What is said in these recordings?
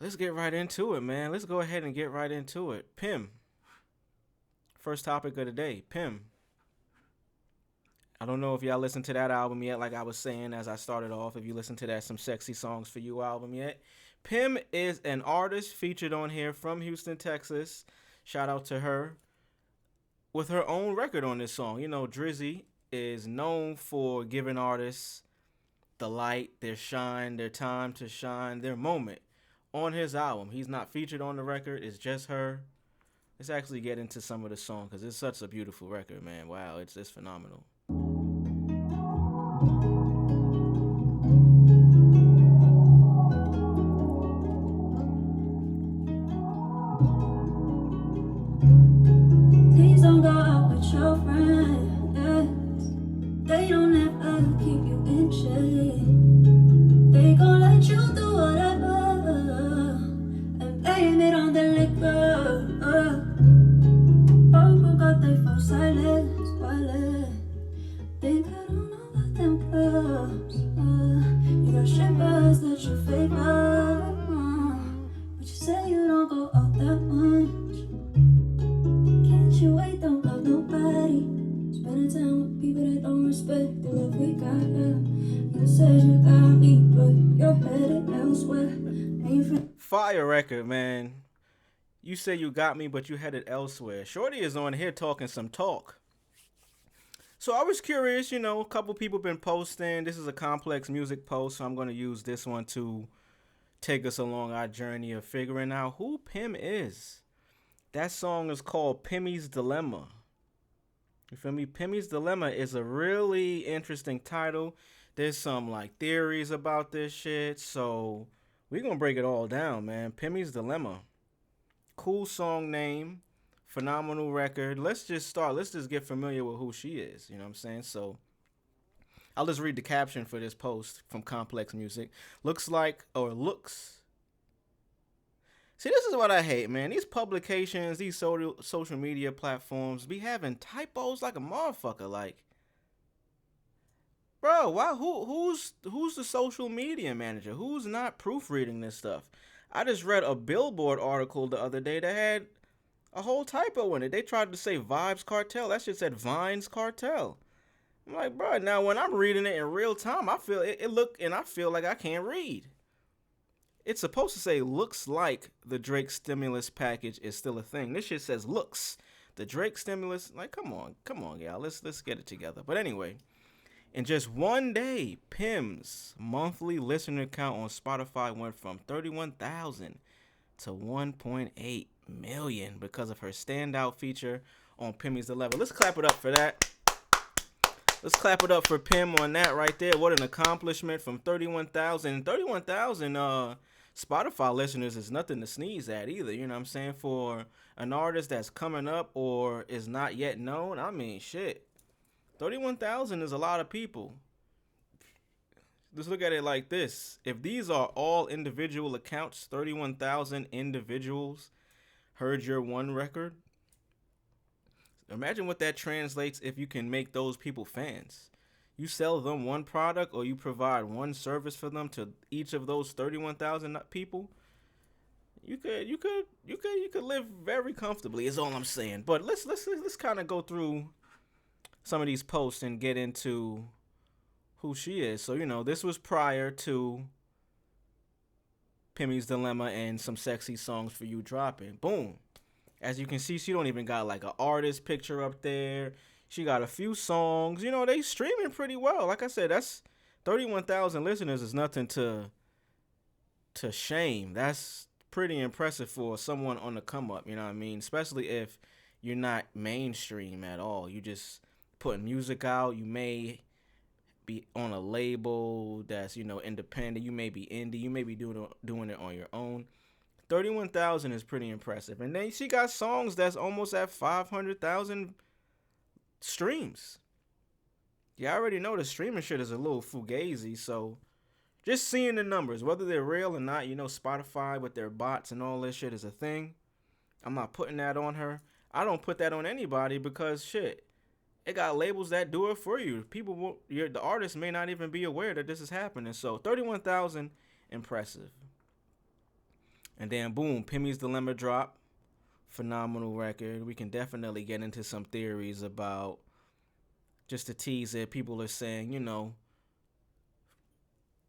Let's get right into it, man. Let's go ahead and get right into it. Pim. First topic of the day. Pim. I don't know if y'all listened to that album yet, like I was saying as I started off. If you listen to that Some Sexy Songs for You album yet. Pim is an artist featured on here from Houston, Texas. Shout out to her. With her own record on this song. You know, Drizzy is known for giving artists the light, their shine, their time to shine, their moment on his album. He's not featured on the record. It's just her. Let's actually get into some of the song because it's such a beautiful record, man. Wow, it's phenomenal. Please don't go out with your friends. They don't ever keep you in check. They gon' let you do whatever and blame it on the liquor. Oh, who got they phone silence? Wallet. Think I don't know about them clubs. You got strippers that you favor, but you say you don't go out that much. Can't you wait? Don't love nobody. Spending time with people that don't respect the love we got. You said you got me, but you're headed elsewhere. Fire record, man. You say you got me, but you headed elsewhere. Shorty is on here talking some talk. So I was curious, a couple people been posting. This is a complex music post, so I'm going to use this one to take us along our journey of figuring out who Pim is. That song is called Pimmy's Dilemma. You feel me? Pimmy's Dilemma is a really interesting title. There's some theories about this shit, so we're going to break it all down, man. Pimmy's Dilemma. Cool song name. Phenomenal record. Let's just start. Let's just get familiar with who she is. You know what I'm saying? So I'll just read the caption for this post from Complex Music. Looks. See, this is what I hate, man. These publications, these social media platforms be having typos like a motherfucker. Bro, why? Who's the social media manager? Who's not proofreading this stuff? I just read a Billboard article the other day that had a whole typo in it. They tried to say Vibes Cartel. That shit said Vines Cartel. I'm like, bro, now when I'm reading it in real time, I feel I feel like I can't read. It's supposed to say looks like the Drake stimulus package is still a thing. This shit says looks. The Drake stimulus, come on, y'all. Let's get it together. But anyway, in just one day, Pim's monthly listener count on Spotify went from 31,000 to 1.8 million because of her standout feature on Pimmy's Dilemma. Let's clap it up for that. Let's clap it up for Pim on that right there. What an accomplishment from 31,000. 31,000 Spotify listeners is nothing to sneeze at either. You know what I'm saying? For an artist that's coming up or is not yet known, I mean, shit. 31,000 is a lot of people. Let's look at it like this. If these are all individual accounts, 31,000 individuals heard your one record. Imagine what that translates if you can make those people fans. You sell them one product or you provide one service for them to each of those 31,000 people. You could live very comfortably is all I'm saying. But let's kind of go through some of these posts and get into who she is. So, this was prior to Pimmy's Dilemma and Some Sexy Songs for You dropping. Boom. As you can see, she don't even got an artist picture up there. She got a few songs. They streaming pretty well. Like I said, that's 31,000 listeners is nothing to shame. That's pretty impressive for someone on the come up, you know what I mean? Especially if you're not mainstream at all. You just putting music out. You may be on a label that's, independent. You may be indie. You may be doing it on your own. 31,000 is pretty impressive. And then she got songs that's almost at 500,000 streams. Yeah, I already know the streaming shit is a little fugazi, so just seeing the numbers, whether they're real or not, Spotify with their bots and all this shit is a thing. I'm not putting that on her. I don't put that on anybody because shit, it got labels that do it for you. The artist may not even be aware that this is happening. So 31,000, impressive. And then boom, Pimmy's Dilemma drop. Phenomenal record. We can definitely get into some theories about, just to tease it, people are saying,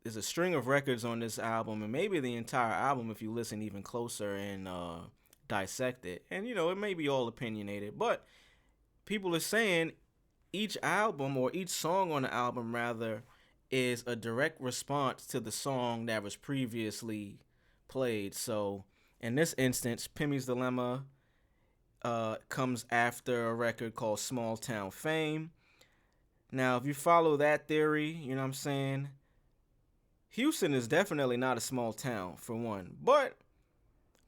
there's a string of records on this album, and maybe the entire album if you listen even closer and dissect it. And, it may be all opinionated, but people are saying each album, or each song on the album, rather, is a direct response to the song that was previously played. So, in this instance, Pimmy's Dilemma comes after a record called Small Town Fame. Now, if you follow that theory, you know what I'm saying? Houston is definitely not a small town, for one. But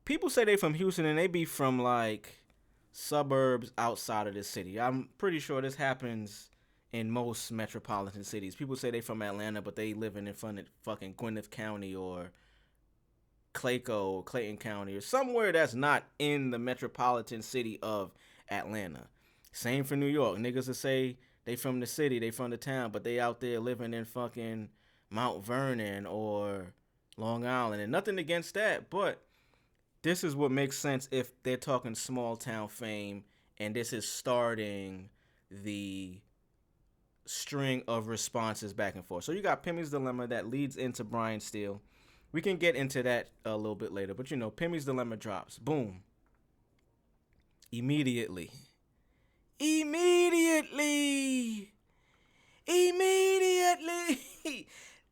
people say they from Houston and they be from, like, suburbs outside of the city. I'm pretty sure this happens in most metropolitan cities. People say they from Atlanta, but they living in fucking Gwinnett County or Clayton County, or somewhere that's not in the metropolitan city of Atlanta. Same for New York. Niggas will say they from the city, they from the town, but they out there living in fucking Mount Vernon or Long Island. And nothing against that, but this is what makes sense if they're talking Small Town Fame, and this is starting the string of responses back and forth. So you got Pimmy's Dilemma that leads into Brian Steele. We can get into that a little bit later, but Pimmy's Dilemma drops. Boom. Immediately.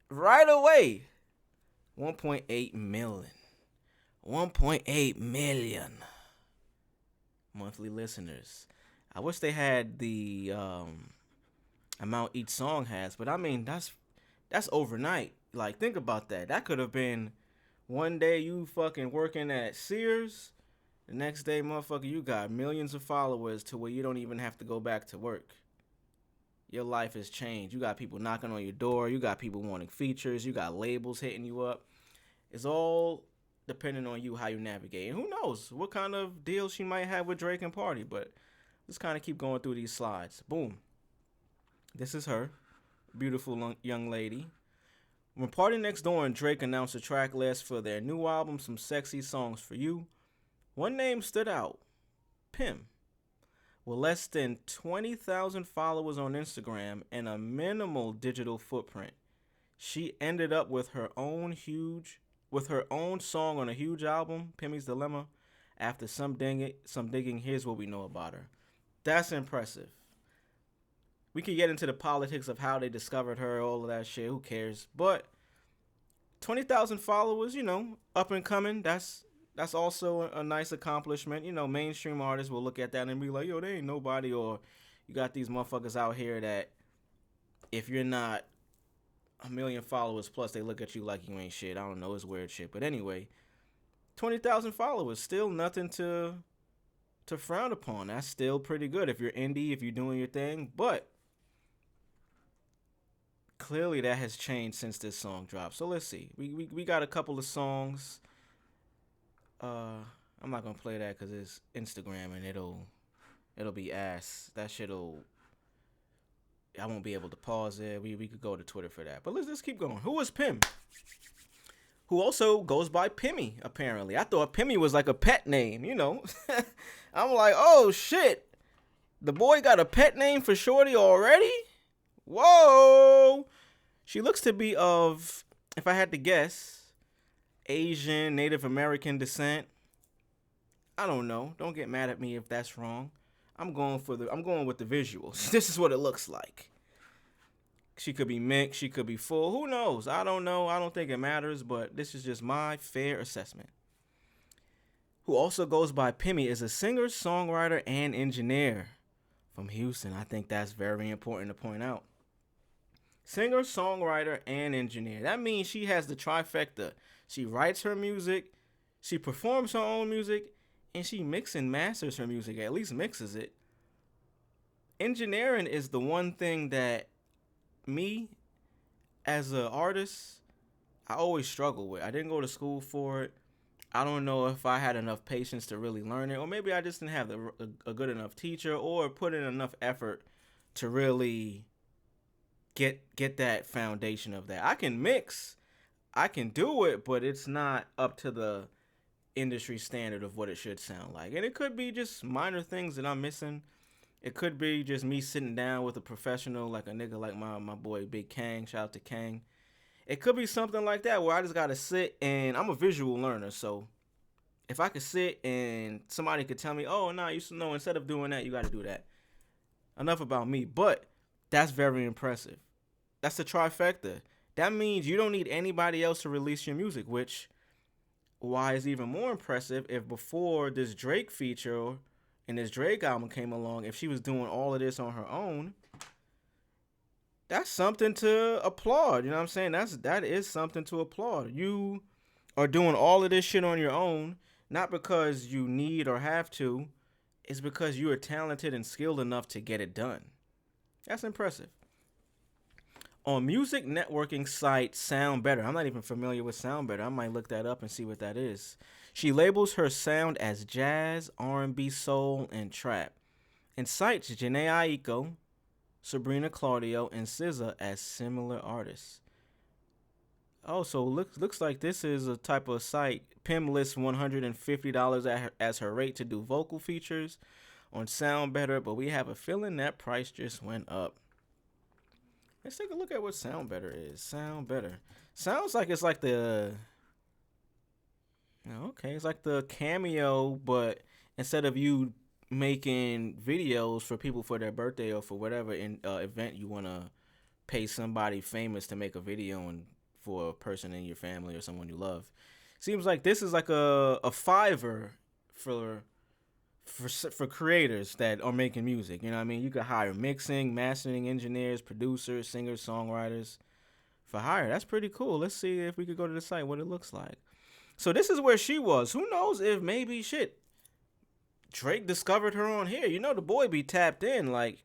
Right away. 1.8 million. 1.8 million monthly listeners. I wish they had the amount each song has, but I mean that's overnight. Like, think about that. That could have been one day you fucking working at Sears, the next day, motherfucker, you got millions of followers to where you don't even have to go back to work. Your life has changed. You got people knocking on your door. You got people wanting features. You got labels hitting you up. It's all depending on you how you navigate. And who knows what kind of deal she might have with Drake and Party. But let's kind of keep going through these slides. Boom. This is her. Beautiful young lady. When PARTYNEXTDOOR and Drake announced a track list for their new album, Some Sexy Songs for You, one name stood out. Pim. With less than 20,000 followers on Instagram and a minimal digital footprint, she ended up with her own song on a huge album, Pimmy's Dilemma. After some digging, here's what we know about her. That's impressive. We could get into the politics of how they discovered her, all of that shit. Who cares? But 20,000 followers, up and coming. That's also a nice accomplishment. Mainstream artists will look at that and be like, yo, they ain't nobody. Or you got these motherfuckers out here that if you're not 1 million followers plus, they look at you like you ain't shit. I don't know. It's weird shit. But anyway, 20,000 followers, still nothing to frown upon. That's still pretty good if you're indie, if you're doing your thing. But clearly that has changed since this song dropped. So let's see. We got a couple of songs. I'm not gonna play that because it's Instagram and it'll be ass. That shit'll. I won't be able to pause it. We could go to Twitter for that. But let's keep going. Who is Pim? Who also goes by Pimmy, apparently. I thought Pimmy was like a pet name, I'm like, oh shit. The boy got a pet name for Shorty already? Whoa. She looks to be of, if I had to guess, Asian, Native American descent. I don't know. Don't get mad at me if that's wrong. I'm going with the visuals. This is what it looks like. She could be mixed, she could be full. Who knows? I don't know. I don't think it matters, but this is just my fair assessment. Who also goes by Pimmy is a singer, songwriter, and engineer from Houston. I think that's very important to point out. Singer, songwriter, and engineer. That means she has the trifecta. She writes her music, she performs her own music, and she mixes and masters her music, at least mixes it. Engineering is the one thing that me, as an artist, I always struggle with. I didn't go to school for it. I don't know if I had enough patience to really learn it, or maybe I just didn't have a good enough teacher or put in enough effort to really get that foundation of that. I can mix, I can do it, but it's not up to the industry standard of what it should sound like. And it could be just minor things that I'm missing. It could be just me sitting down with a professional, like a nigga like my boy Big Kang. Shout out to Kang. It could be something like that where I just gotta sit, and I'm a visual learner, so if I could sit and somebody could tell me, oh no, you should know, instead of doing that, you gotta do that. Enough about me, but that's very impressive. That's the trifecta. That means you don't need anybody else to release your music, which why is even more impressive if before this Drake feature and this Drake album came along, if she was doing all of this on her own, that's something to applaud. You know what I'm saying? That is something to applaud. You are doing all of this shit on your own, not because you need or have to. It's because you are talented and skilled enough to get it done. That's impressive. On music networking site Sound Better, I'm not even familiar with Sound Better. I might look that up and see what that is. She labels her sound as jazz, R&B, soul, and trap, and cites Jhené Aiko, Sabrina Claudio, and SZA as similar artists. Oh, so looks like this is a type of site. Pim lists $150 as her rate to do vocal features on Sound Better, but we have a feeling that price just went up. Let's take a look at what Sound Better is. Sound Better. Sounds like it's like the... Okay, it's like the Cameo, but instead of you making videos for people for their birthday or for whatever event you want to pay somebody famous to make a video and for a person in your family or someone you love. Seems like this is like a Fiverr for creators that are making music. You know what I mean? You could hire mixing, mastering engineers, producers, singers, songwriters for hire. That's pretty cool. Let's see if we could go to the site, what it looks like. So this is where she was. Who knows if maybe Drake discovered her on here. You know, the boy be tapped in. Like,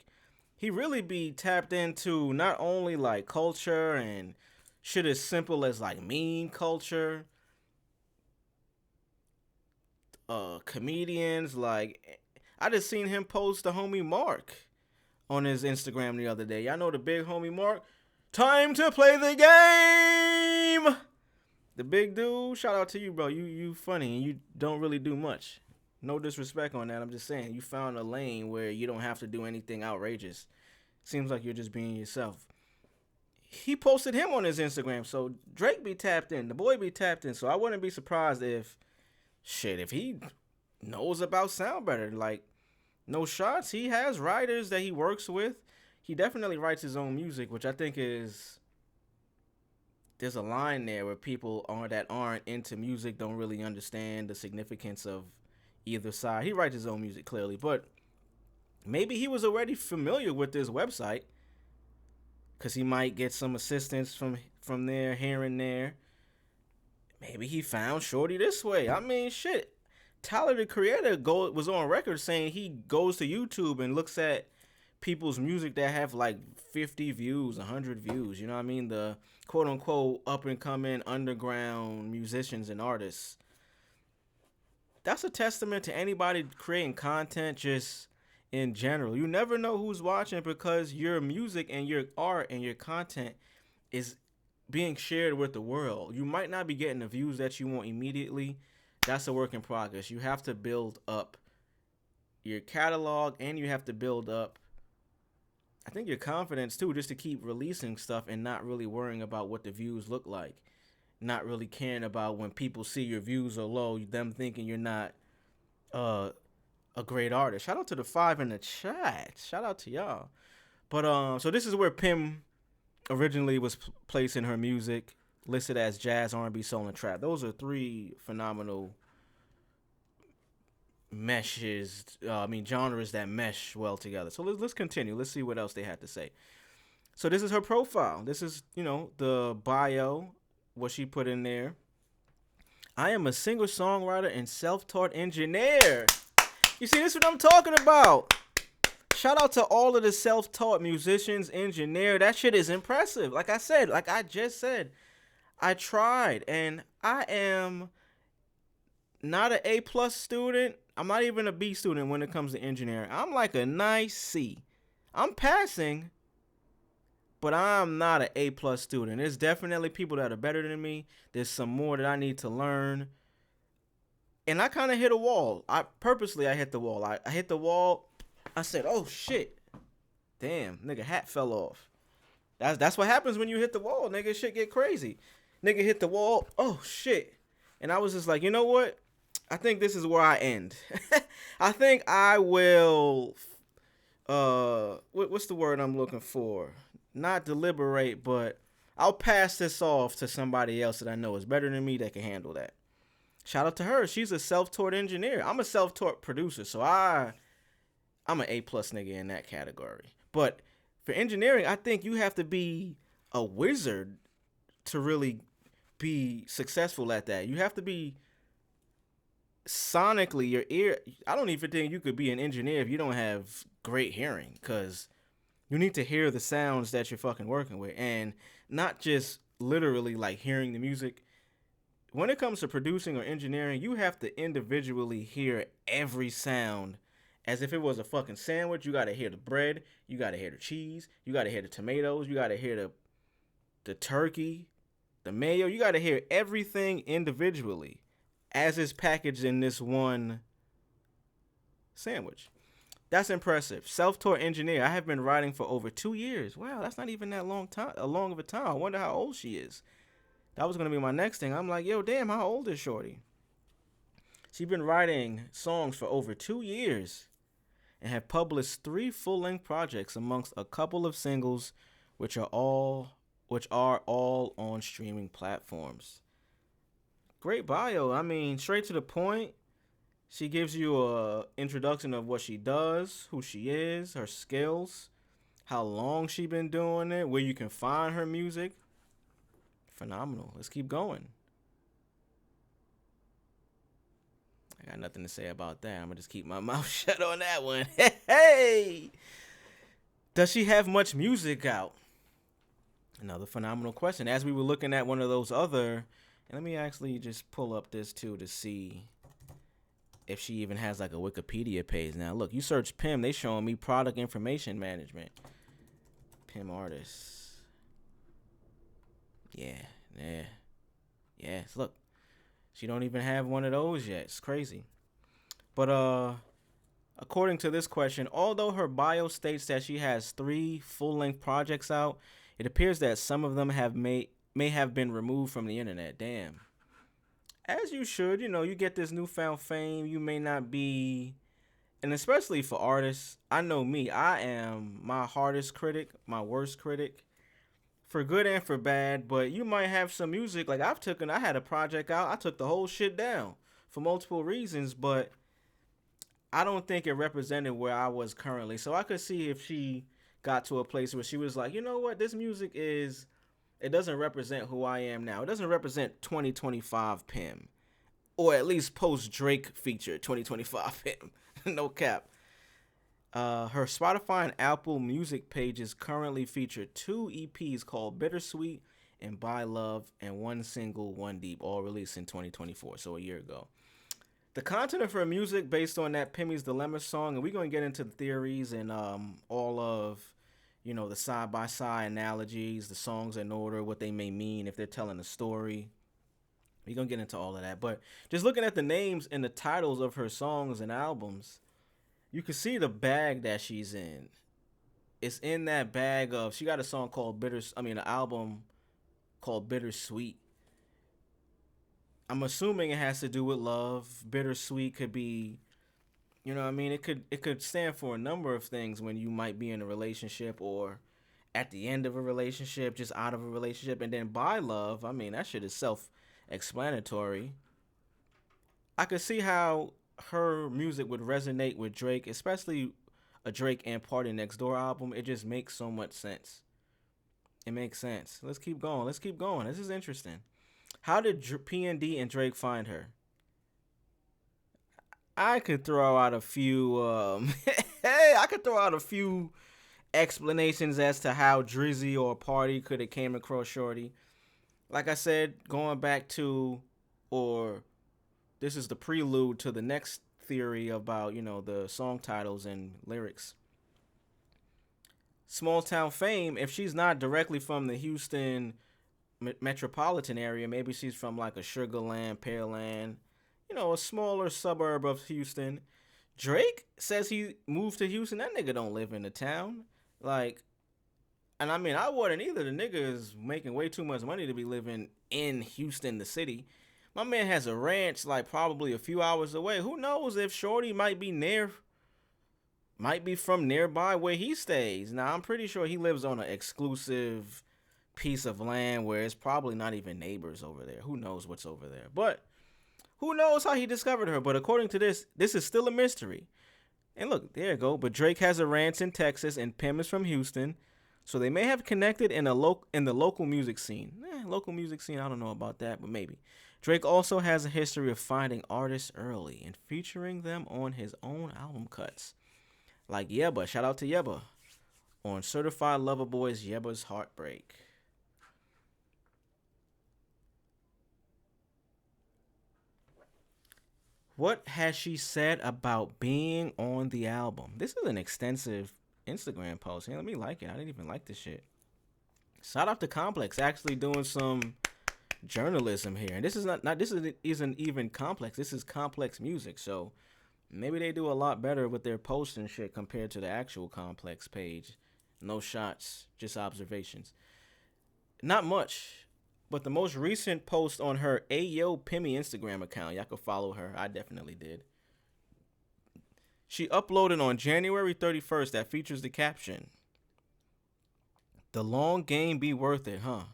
he really be tapped into not only like culture and shit as simple as like meme culture, comedians. Like, I just seen him post the homie Mark on his Instagram the other day. Y'all know the big homie Mark? Time to play the game! The big dude, shout out to you, bro. You funny and you don't really do much. No disrespect on that. I'm just saying, you found a lane where you don't have to do anything outrageous. Seems like you're just being yourself. He posted him on his Instagram, so Drake be tapped in. The boy be tapped in, so I wouldn't be surprised if he knows about Sound Better. Like, no shots. He has writers that he works with. He definitely writes his own music, which I think is... There's a line there where people that aren't into music don't really understand the significance of either side. He writes his own music, clearly, but maybe he was already familiar with this website because he might get some assistance from there, here and there. Maybe he found Shorty this way. I mean, shit. Tyler, the creator, was on record saying he goes to YouTube and looks at people's music that have like 50 views, 100 views. You know what I mean? The quote-unquote up-and-coming underground musicians and artists. That's a testament to anybody creating content just in general. You never know who's watching because your music and your art and your content is being shared with the world. You might not be getting the views that you want immediately. That's a work in progress. You have to build up your catalog and you have to build up, I think, your confidence too, just to keep releasing stuff and not really worrying about what the views look like. Not really caring about when people see your views are low, them thinking you're not a great artist. Shout out to the 5 in the chat. Shout out to y'all. But so this is where Pim originally was placing her music, listed as jazz, R&B, soul, and trap. Those are 3 phenomenal genres that mesh well together. So let's continue. Let's see what else they had to say. So this is her profile. This is, the bio, what she put in there. I am a singer-songwriter and self-taught engineer. You see, this is what I'm talking about. Shout out to all of the self-taught musicians, engineer. That shit is impressive. Like I just said, I tried, and I am not an A+ student. I'm not even a B student when it comes to engineering. I'm like a nice C. I'm passing, but I'm not an A+ student. There's definitely people that are better than me. There's some more that I need to learn. And I kind of hit a wall. I hit the wall. I hit the wall. I said, "Oh shit, damn, nigga, hat fell off." That's what happens when you hit the wall, nigga. Shit get crazy. Nigga hit the wall. Oh shit. And I was just like, you know what? I think this is where I end. I think I will. What's the word I'm looking for? Not deliberate, but I'll pass this off to somebody else that I know is better than me that can handle that. Shout out to her. She's a self-taught engineer. I'm a self-taught producer, so I'm an A+ nigga in that category. But for engineering, I think you have to be a wizard to really be successful at that. You have to be sonically, your ear. I don't even think you could be an engineer if you don't have great hearing, because you need to hear the sounds that you're fucking working with, and not just literally like hearing the music. When it comes to producing or engineering, you have to individually hear every sound as if it was a fucking sandwich. You gotta hear the bread, you gotta hear the cheese, you gotta hear the tomatoes, you gotta hear the turkey, the mayo. You gotta hear everything individually as it's packaged in this one sandwich. That's impressive. Self-taught engineer. I have been writing for over 2 years. Wow, that's not even that long of a time. I wonder how old she is. That was gonna be my next thing. I'm like, yo, damn, how old is Shorty? She's been writing songs for over 2 years and have published 3 full-length projects amongst a couple of singles, which are all on streaming platforms. Great bio. I mean, straight to the point. She gives you a introduction of what she does, who she is, her skills, how long she been doing it, where you can find her music. Phenomenal. Let's keep going. I got nothing to say about that. I'm gonna just keep my mouth shut on that one. Hey, does she have much music out? Another phenomenal question. As we were looking at one of those other, and let me actually just pull up this too to see if she even has like a Wikipedia page. Now look, you search PIM, they showing me product information management. PIM artists. Yeah. Look, she don't even have one of those yet. It's crazy. But according to this question, although her bio states that she has 3 full-length projects out, it appears that some of them may have been removed from the internet. Damn. As you should, you get this newfound fame, you may not be, and especially for artists, I know me, I am my hardest critic, my worst critic, for good and for bad. But you might have some music, like I had a project out, I took the whole shit down for multiple reasons, but I don't think it represented where I was currently. So I could see if she got to a place where she was like, you know what, this music it doesn't represent who I am now. It doesn't represent 2025 PIM. Or at least post Drake feature 2025 PIM. No cap. Her Spotify and Apple Music pages currently feature 2 EPs called Bittersweet and By Love, and 1 single, 1 Deep, all released in 2024, so a year ago. The content of her music based on that Pimmy's Dilemma song, and we're going to get into the theories and all of, the side-by-side analogies, the songs in order, what they may mean if they're telling a story. We're going to get into all of that. But just looking at the names and the titles of her songs and albums, you can see the bag that she's in. It's in that bag of, she got a song called an album called Bittersweet. I'm assuming it has to do with love. Bittersweet could be, it could stand for a number of things when you might be in a relationship or at the end of a relationship, just out of a relationship. And then By Love, that shit is self-explanatory. I could see how her music would resonate with Drake, especially a Drake and PARTYNEXTDOOR album. It just makes so much sense. It makes sense. Let's keep going. This is interesting. How did PND and Drake find her? I could throw out a few explanations as to how Drizzy or Party could have came across Shorty. Like I said, going back to, or this is the prelude to the next theory about, the song titles and lyrics. Small town fame, if she's not directly from the Houston metropolitan area, maybe she's from like a Sugarland, Pearland, a smaller suburb of Houston. Drake says he moved to Houston. That nigga don't live in the town. Like, and I mean, I wouldn't either. The nigga is making way too much money to be living in Houston, the city. My man has a ranch like probably a few hours away. Who knows if Shorty might be from nearby where he stays. Now, I'm pretty sure he lives on an exclusive piece of land where it's probably not even neighbors over there. Who knows what's over there? But who knows how he discovered her? But according to this is still a mystery. And look, there you go. But Drake has a ranch in Texas, and Pim is from Houston, so they may have connected in the local music scene. Local music scene, I don't know about that, but maybe. Drake also has a history of finding artists early and featuring them on his own album cuts, like Yebba. Shout out to Yebba on Certified Lover Boy's Yebba's Heartbreak. What has she said about being on the album? This is an extensive Instagram post. Hey, let me like it. I didn't even like this shit. Shout out to Complex actually doing some journalism here. And this is not this isn't even Complex. This is Complex Music. So maybe they do a lot better with their posts and shit compared to the actual Complex page. No shots, just observations. Not much. But the most recent post on her Ayo Pimmy Instagram account, y'all can follow her. I definitely did. She uploaded on January 31st that features the caption, "The long game be worth it, huh?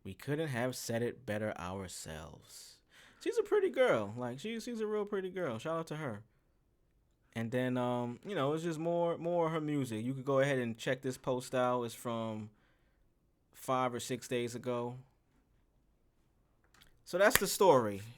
We couldn't have said it better ourselves." She's a pretty girl. Like she's a real pretty girl. Shout out to her. And then it's just more of her music. You could go ahead and check this post out. It's from 5 or 6 days ago. So that's the story.